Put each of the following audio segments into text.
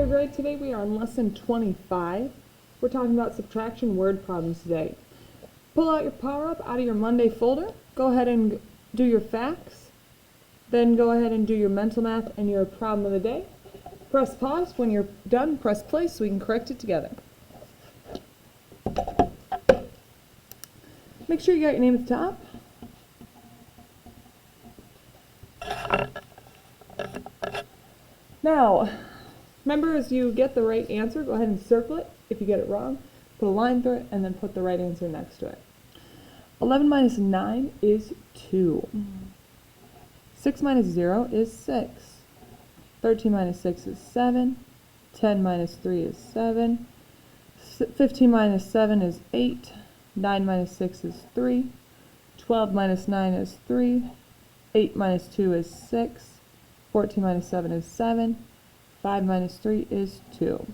grade. Today we are on lesson 25. We're talking about subtraction word problems today. Pull out your power up out of your Monday folder. Go ahead and do your facts. Then go ahead and do your mental math and your problem of the day. Press pause. When you're done, press play so we can correct it together. Make sure you got your name at the top. Now, remember, as you get the right answer, go ahead and circle it. If you get it wrong, put a line through it and then put the right answer next to it. 11 minus 9 is 2. 6 minus 0 is 6. 13 minus 6 is 7. 10 minus 3 is 7. 15 minus 7 is 8. 9 minus 6 is 3. 12 minus 9 is 3. 8 minus 2 is 6. 14 minus 7 is 7. 5 minus 3 is 2.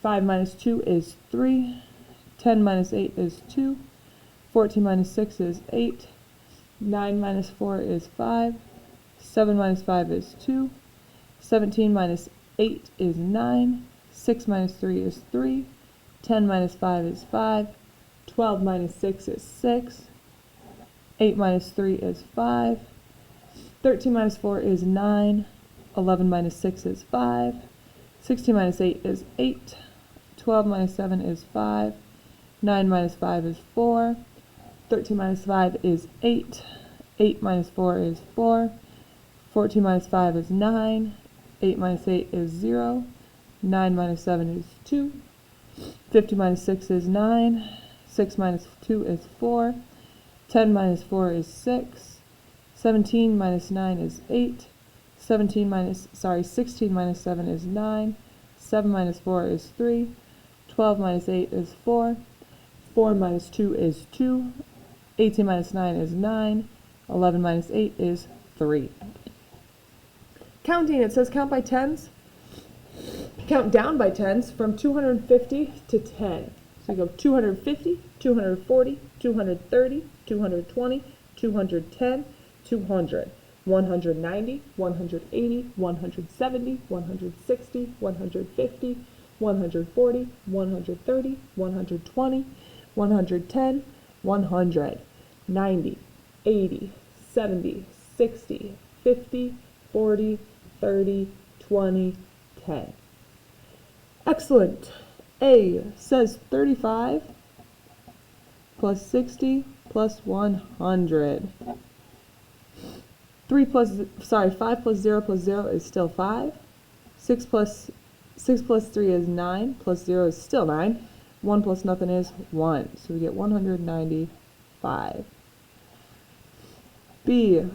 5 minus 2 is 3. 10 minus 8 is 2. 14 minus 6 is 8. 9 minus 4 is 5. 7 minus 5 is 2. 17 minus 8 is 9. 6 minus 3 is 3. 10 minus 5 is 5. 12 minus 6 is 6. 8 minus 3 is 5. 13 minus 4 is 9. 11 minus 6 is 5. 16 minus 8 is 8. 12 minus 7 is 5. 9 minus 5 is 4. 13 minus 5 is 8. 8 minus 4 is 4. 14 minus 5 is 9. 8 minus 8 is 0. 9 minus 7 is 2. 50 minus 6 is 9. 6 minus 2 is 4. 10 minus 4 is 6. 17 minus 9 is 8. 16 minus 7 is 9. 7 minus 4 is 3. 12 minus 8 is 4. 4 minus 2 is 2. 18 minus 9 is 9. 11 minus 8 is 3. Counting, it says count by tens. Count down by tens from 250 to 10. So you go 250, 240, 230, 220, 210, 200, 190, 180, 170, 160, 150, 140, 130, 120, 110, 100, 90, 80, 70, 60, 50, 40, 30, 20, 10. Excellent. A says 35 plus 60 plus 100. 5 plus 0 plus 0 is still 5. 6 plus 3 is 9, plus 0 is still 9. 1 plus nothing is 1. So we get 195. B,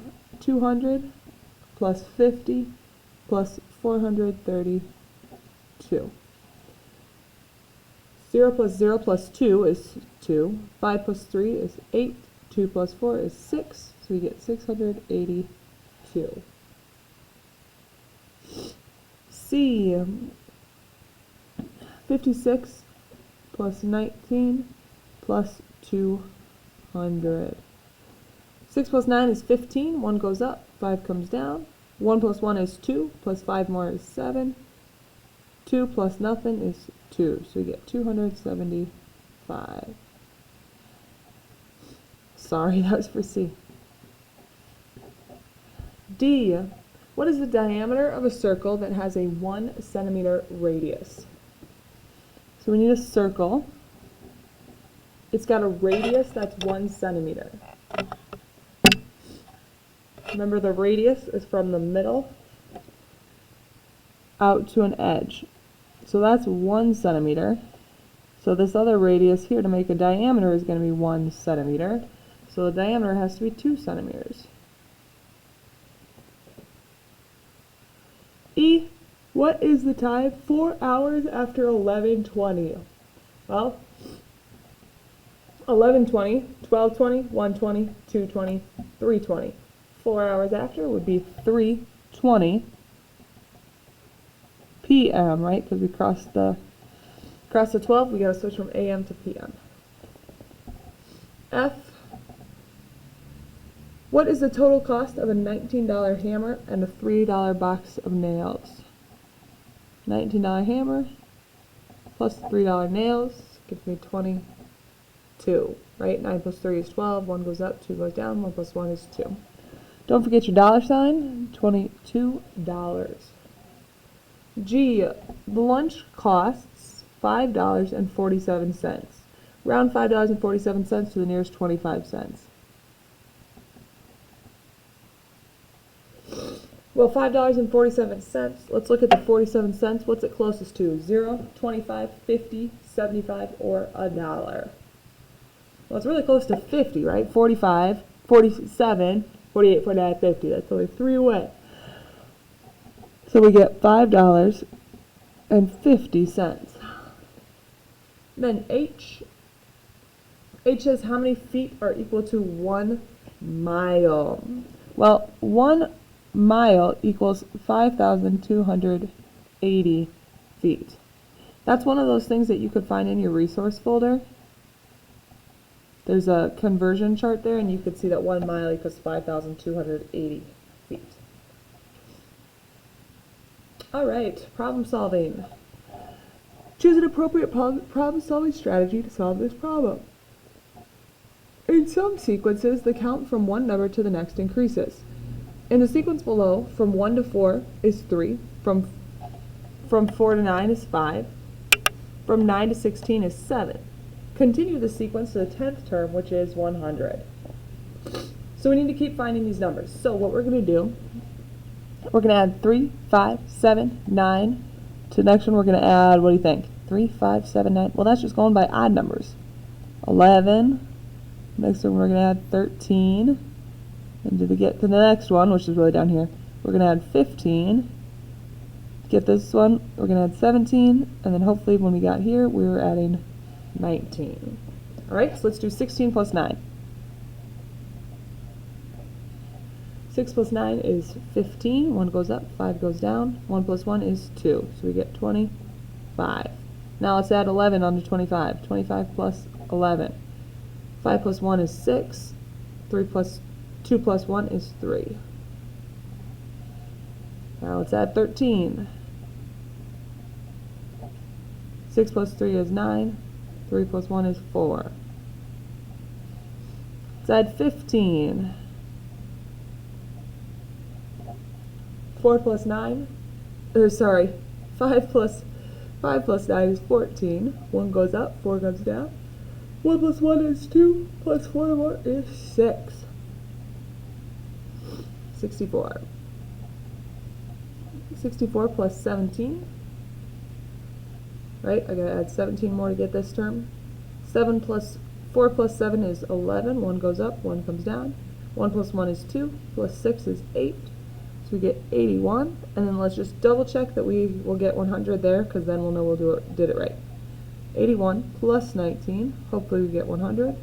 200 plus 50 plus 432. 0 plus 0 plus 2 is 2. 5 plus 3 is 8. 2 plus 4 is 6. So we get 682. C, 56 plus 19 plus 200. 6 plus 9 is 15. 1 goes up, 5 comes down. 1 plus 1 is 2, plus 5 more is 7. 2 plus nothing is 2, so we get 275. Sorry, that was for C. D, what is the diameter of a circle that has a 1 centimeter radius? So we need a circle. It's got a radius that's 1 centimeter. Remember, the radius is from the middle out to an edge. So that's 1 centimeter. So this other radius here to make a diameter is going to be 1 centimeter. So the diameter has to be 2 centimeters. E, what is the time 4 hours after 11:20? Well, 11:20, 12:20, 1:20, 2:20, 3:20. 4 hours after would be 3:20 p.m., right? Because we crossed the 12, we got to switch from a.m. to p.m. F, what is the total cost of a $19 hammer and a $3 box of nails? $19 hammer plus $3 nails gives me 22, right? 9 plus 3 is 12, 1 goes up, 2 goes down, 1 plus 1 is 2. Don't forget your dollar sign, $22. G, the lunch costs $5.47. Round $5.47 to the nearest 25 cents. Well, $5.47, let's look at the 47 cents. What's it closest to? 0, 25, 50, 75, or $1? Well, it's really close to 50, right? 45, 47, 48, 49, 50. That's only 3 away. So we get $5.50. Then H says how many feet are equal to 1 mile? Well, 1 mile equals 5,280 feet. That's one of those things that you could find in your resource folder. There's a conversion chart there, and you could see that 1 mile equals 5,280 feet. All right, problem solving. Choose an appropriate problem solving strategy to solve this problem. In some sequences, the count from one number to the next increases. In the sequence below, from 1 to 4 is 3, from 4 to 9 is 5, from 9 to 16 is 7. Continue the sequence to the 10th term, which is 100. So we need to keep finding these numbers. So what we're going to do, we're going to add 3, 5, 7, 9. To the next one, we're going to add, what do you think? 3, 5, 7, 9. Well, that's just going by odd numbers. 11. Next one, we're going to add 13. And to get to the next one, which is really down here, we're going to add 15. To get this one, we're going to add 17. And then hopefully when we got here, we were adding 19. All right, so let's do 16 plus 9. 6 plus 9 is 15. 1 goes up, 5 goes down. 1 plus 1 is 2. So we get 25. Now let's add 11 onto 25. 25 plus 11. 5 plus 1 is 6. 2 plus 1 is 3. Now let's add 13. 6 plus 3 is 9. 3 plus 1 is 4. Let's add 15. 4 plus 9, or sorry, 5 plus 9 is 14. 1 goes up, 4 goes down. 1 plus 1 is 2, plus 4 more is 6. 64. 64 plus 17. Right, I gotta add 17 more to get this term. 4 plus 7 is 11. 1 goes up, 1 comes down. 1 plus 1 is 2, plus 6 is 8. So we get 81, and then let's just double check that we will get 100 there, because then we'll know did it right. 81 plus 19, hopefully we get 100.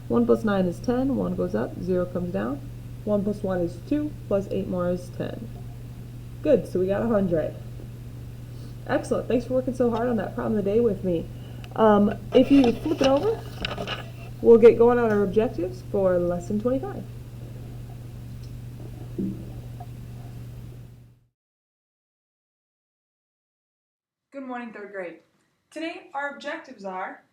1 plus 9 is 10, 1 goes up, 0 comes down. 1 plus 1 is 2, plus 8 more is 10. Good, so we got 100. Excellent, thanks for working so hard on that problem of the day with me. If you flip it over, we'll get going on our objectives for lesson 25. Good morning, 3rd grade. Today, our objectives are,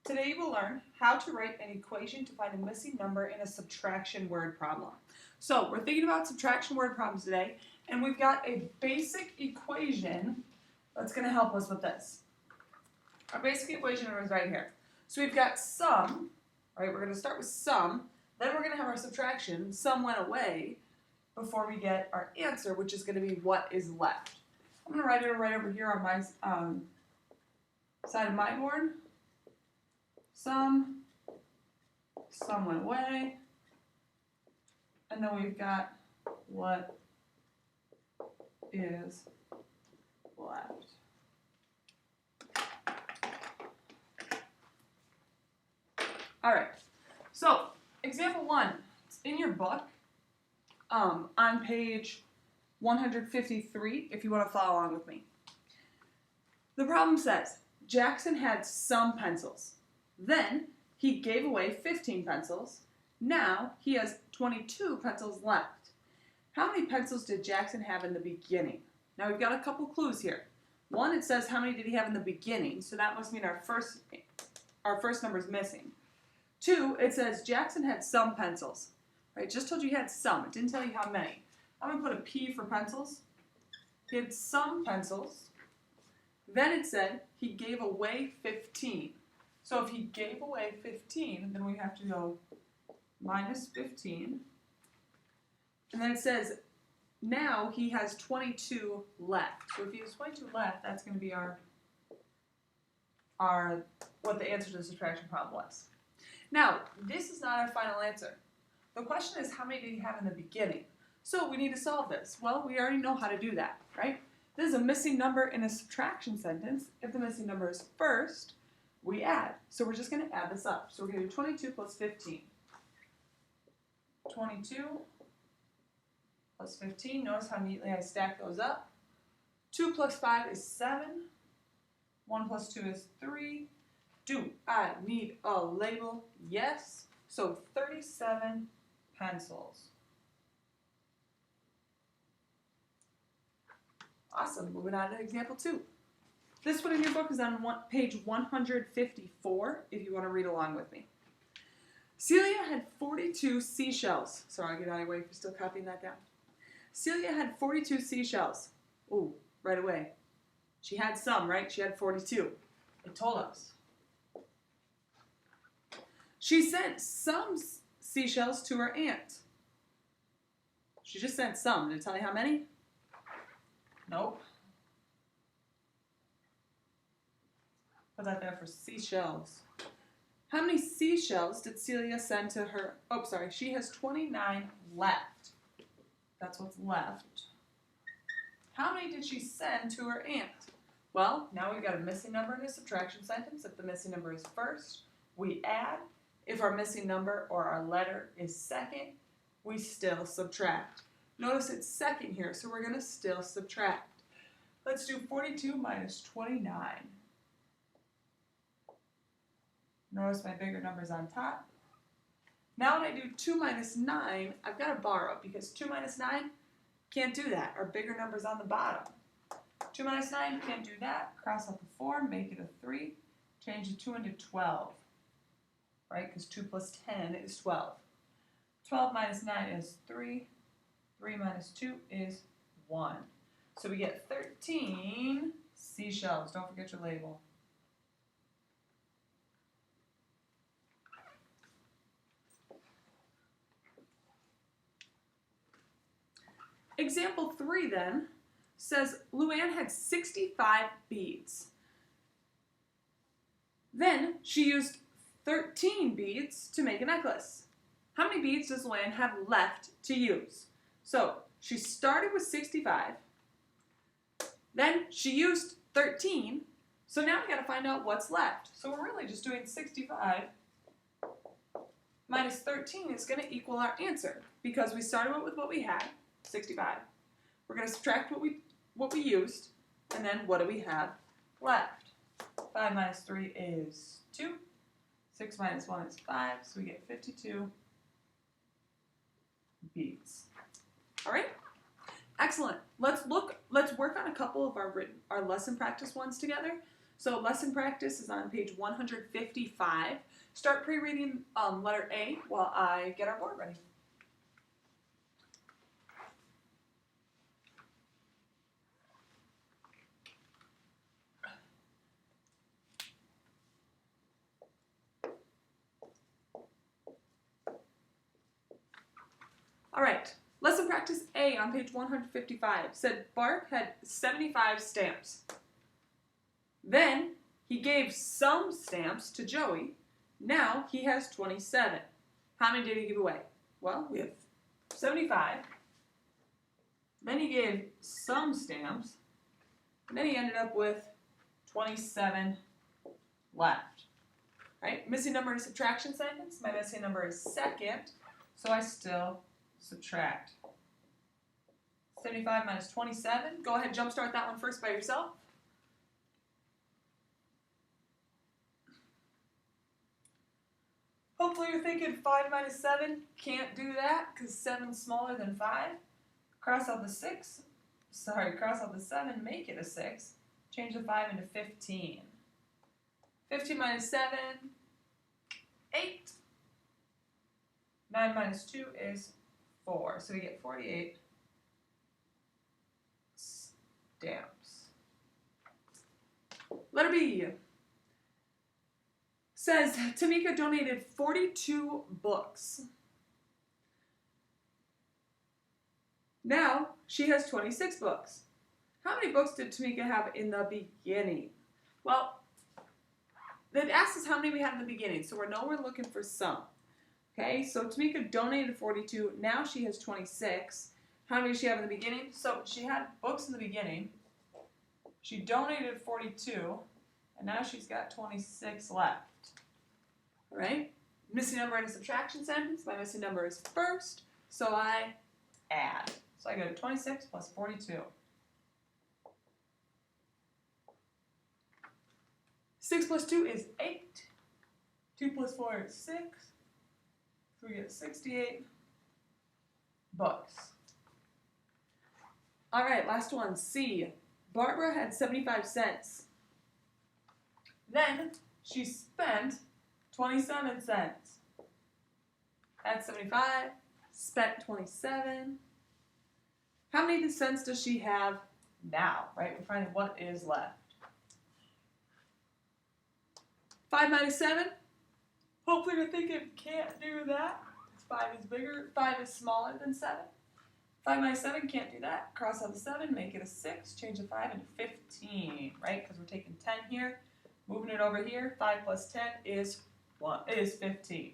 today you will learn how to write an equation to find a missing number in a subtraction word problem. So, we're thinking about subtraction word problems today, and we've got a basic equation that's going to help us with this. Our basic equation is right here. So we've got sum, right? We're going to start with sum, then we're going to have our subtraction. Sum went away before we get our answer, which is going to be what is left. I'm going to write it right over here on my side of my board. Sum went away, and then we've got what is left. All right, so example 1, it's in your book on page 153 if you want to follow along with me. The problem says, Jackson had some pencils. Then he gave away 15 pencils. Now he has 22 pencils left. How many pencils did Jackson have in the beginning? Now we've got a couple clues here. One, it says how many did he have in the beginning, so that must mean our first number is missing. Two, it says Jackson had some pencils. Right, just told you he had some. It didn't tell you how many. I'm going to put a P for pencils. He had some pencils. Then it said he gave away 15. So if he gave away 15, then we have to go minus 15. And then it says now he has 22 left. So if he has 22 left, that's going to be our what the answer to the subtraction problem was. Now, this is not our final answer. The question is how many did he have in the beginning? So we need to solve this. Well, we already know how to do that, right? This is a missing number in a subtraction sentence. If the missing number is first, we add. So we're just going to add this up. So we're going to do 22 plus 15. 22 plus 15. Notice how neatly I stack those up. 2 plus 5 is 7. 1 plus 2 is 3. Do I need a label? Yes. So 37 pencils. Awesome. Moving on to example 2. This one in your book is on page 154 if you want to read along with me. Celia had 42 seashells. Sorry, I'll get out of your way if you're still copying that down. Celia had 42 seashells. Ooh, right away. She had some, right? She had 42. It told us. She sent some seashells to her aunt. She just sent some. Did it tell you how many? Nope. Put that there for seashells. How many seashells did Celia send to her? Oh, sorry. She has 29 left. That's what's left. How many did she send to her aunt? Well, now we've got a missing number in a subtraction sentence. If the missing number is first, we add. If our missing number or our letter is second, we still subtract. Notice it's second here, so we're going to still subtract. Let's do 42 minus 29. Notice my bigger number's on top. Now when I do 2 minus 9, I've got to borrow because 2 minus 9, can't do that. Our bigger number's on the bottom. 2 minus 9, can't do that. Cross out the 4, make it a 3. Change the 2 into 12. Right, because 2 plus 10 is 12. 12 minus 9 is 3. 3 minus 2 is 1. So we get 13 seashells. Don't forget your label. Example 3 then says Luann had 65 beads. Then she used 13 beads to make a necklace. How many beads does Luann have left to use? So she started with 65. Then she used 13. So now we got to find out what's left. So we're really just doing 65 minus 13 is going to equal our answer because we started with what we had, 65. We're going to subtract what we used, and then what do we have left? 5 minus 3 is 2. 6 minus 1 is 5, so we get 52 beads. All right? Excellent. Let's work on a couple of our lesson practice ones together. So lesson practice is on page 155. Start pre-reading letter A while I get our board ready. All right, lesson practice A on page 155 said Bart had 75 stamps. Then he gave some stamps to Joey. Now he has 27. How many did he give away? Well, we have 75. Then he gave some stamps. And then he ended up with 27 left. Right? Missing number in a subtraction sentence. My missing number is second, so I still subtract. 75 minus 27. Go ahead, jumpstart that one first by yourself. Hopefully you're thinking 5 minus 7. Can't do that because 7's smaller than 5. Cross out the 6. Cross out the 7, make it a 6. Change the 5 into 15. 15 minus 7, 8. 9 minus 2 is 4. So we get 48 stamps. Letter B. Says Tamika donated 42 books. Now she has 26 books. How many books did Tamika have in the beginning? Well, it asks us how many we had in the beginning, so we're looking for some. Okay, so Tamika donated 42. Now she has 26. How many did she have in the beginning? So she had books in the beginning. She donated 42, and now she's got 26 left. All right? Missing number in a subtraction sentence. My missing number is first, so I add. So I go to 26 plus 42. 6 plus 2 is 8. 2 plus 4 is 6. So we get 68 books. All right, last one, C. Barbara had 75 cents. Then she spent 27 cents. Had 75, spent 27. How many cents does she have now, right? We're finding what is left. 5 minus 7. Hopefully you're thinking, can't do that. 5 is bigger, 5 is smaller than 7. 5 minus 7, can't do that. Cross out the 7, make it a 6, change the 5 into 15, right? Because we're taking 10 here, moving it over here. 5 plus 10 is 15.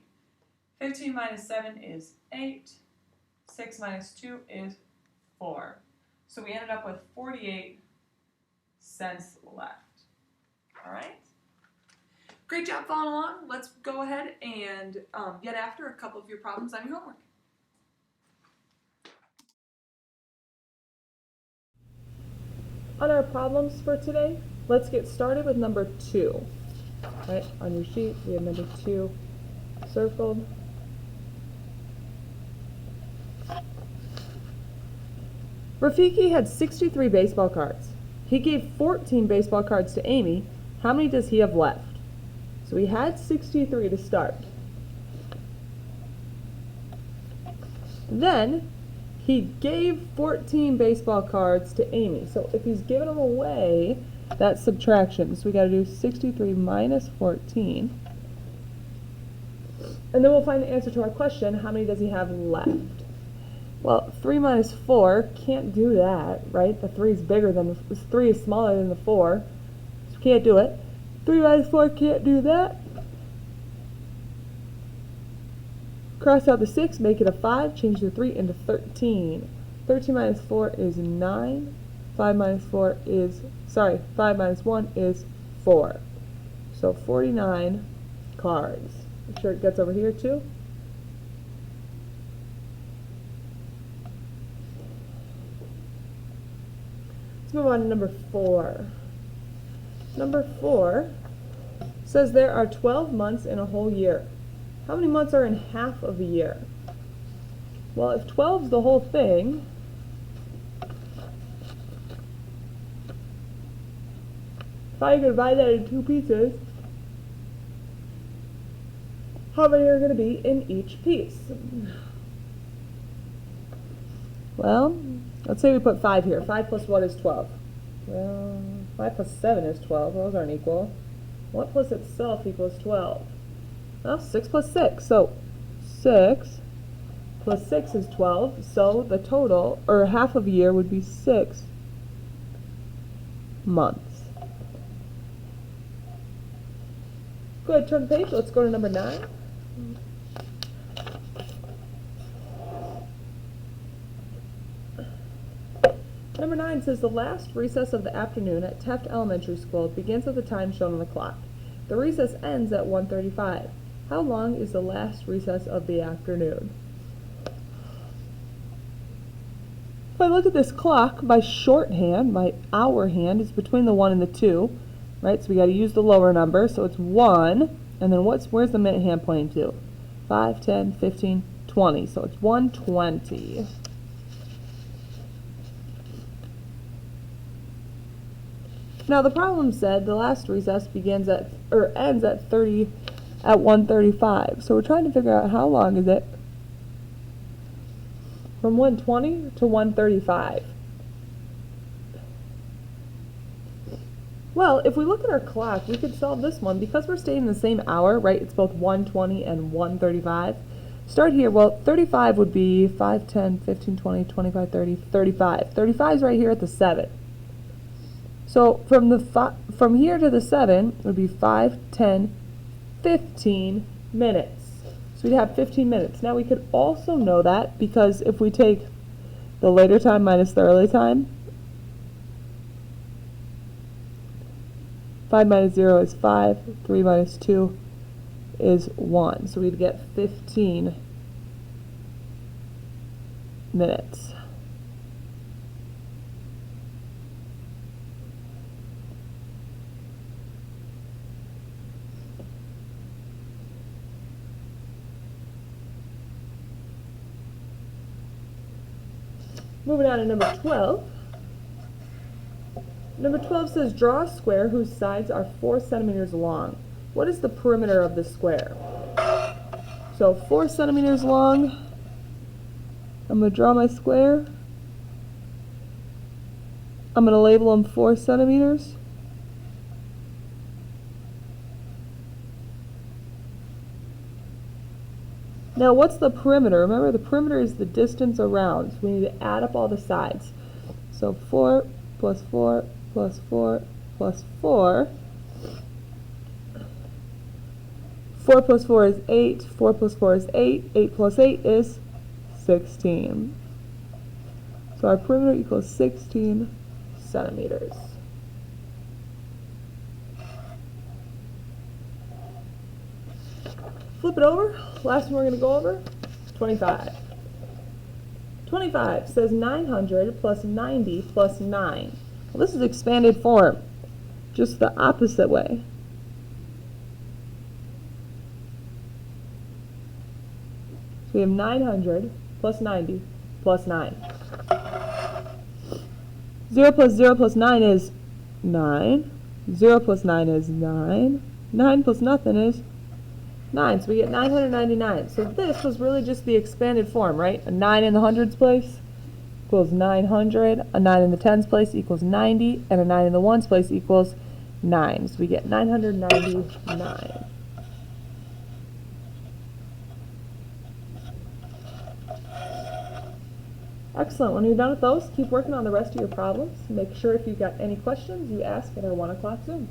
15 minus 7 is 8. 6 minus 2 is 4. So we ended up with 48 cents left. All right? Great job following along. Let's go ahead and get after a couple of your problems on your homework. On our problems for today, let's get started with number 2. Right, on your sheet, we have number 2 circled. Rafiki had 63 baseball cards. He gave 14 baseball cards to Amy. How many does he have left? So we had 63 to start. Then he gave 14 baseball cards to Amy. So if he's giving them away, that's subtraction. So we got to do 63 minus 14. And then we'll find the answer to our question, how many does he have left? Well, 3 minus 4, can't do that, right? The 3 is bigger than the 3 is smaller than the 4. So can't do it. 3 minus 4, can't do that. Cross out the 6, make it a 5, change the 3 into 13. 13 minus 4 is 9. 5 minus 1 is 4. So 49 cards. Make sure it gets over here too. Let's move on to number 4. Number 4 says there are 12 months in a whole year. How many months are in half of a year? Well, if 12 is the whole thing, if I could divide that into 2 pieces, how many are going to be in each piece? Well, let's say we put 5 here. 5 plus 1 is 12. Well, 5 plus 7 is 12. Those aren't equal. 1 plus itself equals 12. Well, 6 plus 6. So 6 plus 6 is 12. So the total, or half of a year, would be 6 months. Go ahead, turn the page. Let's go to number 9. Number 9 says the last recess of the afternoon at Taft Elementary School begins at the time shown on the clock. The recess ends at 1:35. How long is the last recess of the afternoon? If I look at this clock, my shorthand, my hour hand, is between the 1 and the 2, right? So we got to use the lower number, so it's 1, and then where's the minute hand pointing to? 5, 10, 15, 20, so it's 1:20. Now the problem said the last recess begins at, or ends at 1:35. So we're trying to figure out how long is it from 1:20 to 1:35. Well, if we look at our clock, we could solve this one because we're staying in the same hour, right? It's both 1:20 and 1:35. Start here. Well, 35 would be 5, 10, 15, 20, 25, 30, 35. 35 is right here at the 7. So from here to the 7 would be 5, 10, 15 minutes. So we'd have 15 minutes. Now we could also know that because if we take the later time minus the early time, 5 minus 0 is 5, 3 minus 2 is 1. So we'd get 15 minutes. Moving on to number 12. Number 12 says, draw a square whose sides are 4 centimeters long. What is the perimeter of the square? So 4 centimeters long. I'm going to draw my square. I'm going to label them 4 centimeters. Now what's the perimeter? Remember, the perimeter is the distance around. So we need to add up all the sides. So 4 plus 4 plus 4 plus 4. 4 plus 4 is 8. 4 plus 4 is 8. 8 plus 8 is 16. So our perimeter equals 16 centimeters. Flip it over. Last one we're going to go over, 25. 25 says 900 plus 90 plus 9. Well, this is expanded form, just the opposite way. So we have 900 plus 90 plus 9. 0 plus 0 plus 9 is 9. 0 plus 9 is 9. 9 plus nothing is 9. So we get 999. So this was really just the expanded form, right? A 9 in the hundreds place equals 900. A 9 in the tens place equals 90. And a 9 in the ones place equals 9. So we get 999. Excellent. When you're done with those, keep working on the rest of your problems. Make sure if you've got any questions, you ask at our 1 o'clock Zoom.